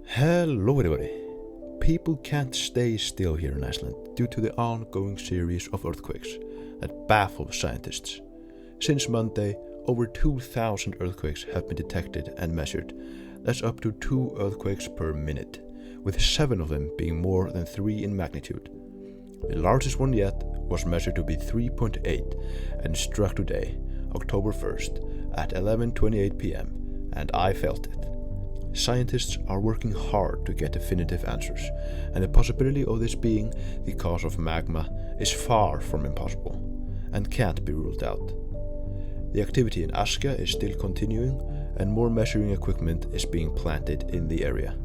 Hello everybody! People can't stay still here in Iceland due to the ongoing series of earthquakes that baffle scientists. Since Monday, over 2,000 earthquakes have been detected and measured. That's up to 2 earthquakes per minute, with 7 of them being more than 3 in magnitude. The largest one yet was measured to be 3.8 and struck today, October 1st, at 11:28 p.m., and I felt it. Scientists are working hard to get definitive answers, and the possibility of this being the cause of magma is far from impossible, and can't be ruled out. The activity in Askja is still continuing, and more measuring equipment is being planted in the area.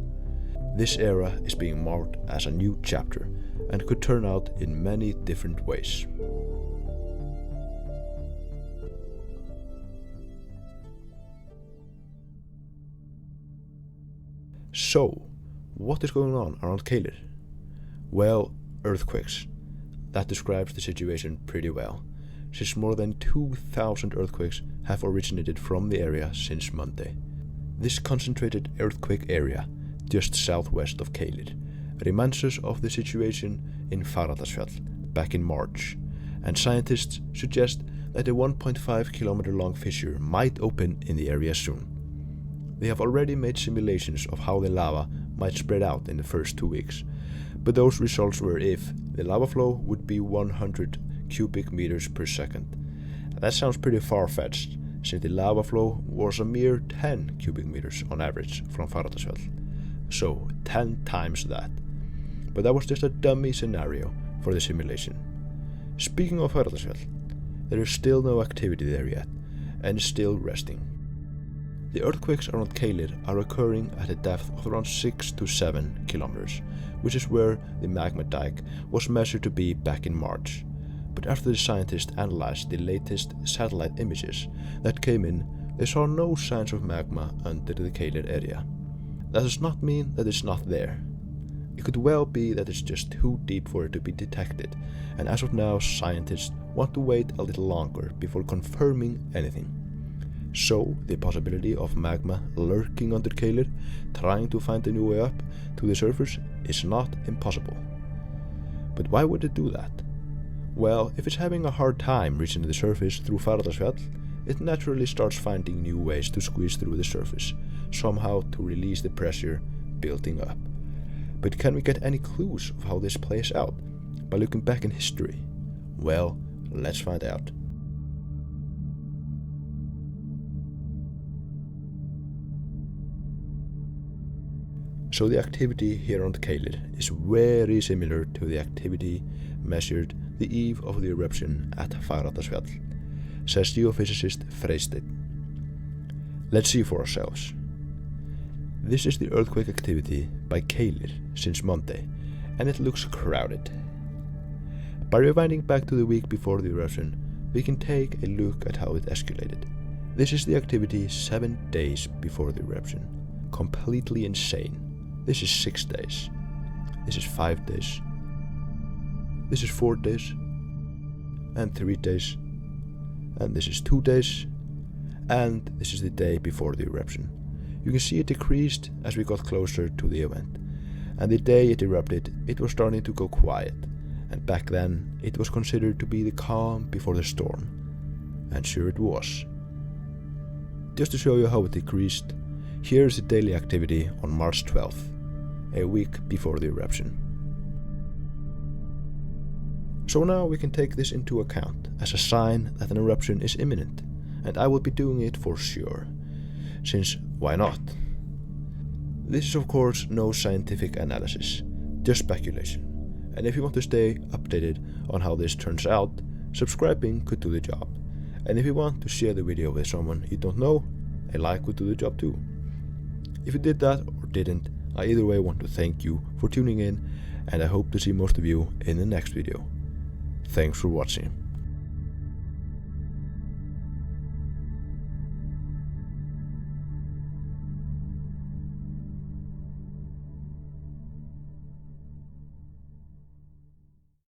This era is being marked as a new chapter, and could turn out in many different ways. So, what is going on around Keilir? Well, earthquakes. That describes the situation pretty well, since more than 2,000 earthquakes have originated from the area since Monday. This concentrated earthquake area, just southwest of Keilir, reminds us of the situation in Fagradalsfjall back in March, and scientists suggest that a 1.5 kilometer long fissure might open in the area soon. They have already made simulations of how the lava might spread out in the first 2 weeks, but those results were if the lava flow would be 100 cubic meters per second. That sounds pretty far-fetched, since the lava flow was a mere 10 cubic meters on average from Fagradalsfjall, so 10 times that. But that was just a dummy scenario for the simulation. Speaking of Fagradalsfjall, there is still no activity there yet, and still resting. The earthquakes around Keilir are occurring at a depth of around 6 to 7 kilometers, which is where the magma dike was measured to be back in March. But after the scientists analyzed the latest satellite images that came in, they saw no signs of magma under the Keilir area. That does not mean that it's not there. It could well be that it's just too deep for it to be detected, and as of now scientists want to wait a little longer before confirming anything. So, the possibility of magma lurking under Keilir, trying to find a new way up to the surface, is not impossible. But why would it do that? Well, if it's having a hard time reaching the surface through Fagradalsfjall, it naturally starts finding new ways to squeeze through the surface, somehow to release the pressure building up. But can we get any clues of how this plays out by looking back in history? Well, let's find out. So the activity here on Keilir is very similar to the activity measured the eve of the eruption at Fagradalsfjall, says geophysicist Freysteinn. Let's see for ourselves. This is the earthquake activity by Keilir since Monday, and it looks crowded. By rewinding back to the week before the eruption, we can take a look at how it escalated. This is the activity 7 days before the eruption. Completely insane. This is 6 days. This is 5 days. This is 4 days. And 3 days. And this is 2 days. And this is the day before the eruption. You can see it decreased as we got closer to the event. And the day it erupted, it was starting to go quiet. And back then, it was considered to be the calm before the storm. And sure it was. Just to show you how it decreased, here is the daily activity on March 12th, a week before the eruption. So now we can take this into account as a sign that an eruption is imminent, and I will be doing it for sure, since why not? This is of course no scientific analysis, just speculation, and if you want to stay updated on how this turns out, subscribing could do the job, and if you want to share the video with someone you don't know, a like would do the job too. If you did that or didn't, I either way want to thank you for tuning in, and I hope to see most of you in the next video. Thanks for watching.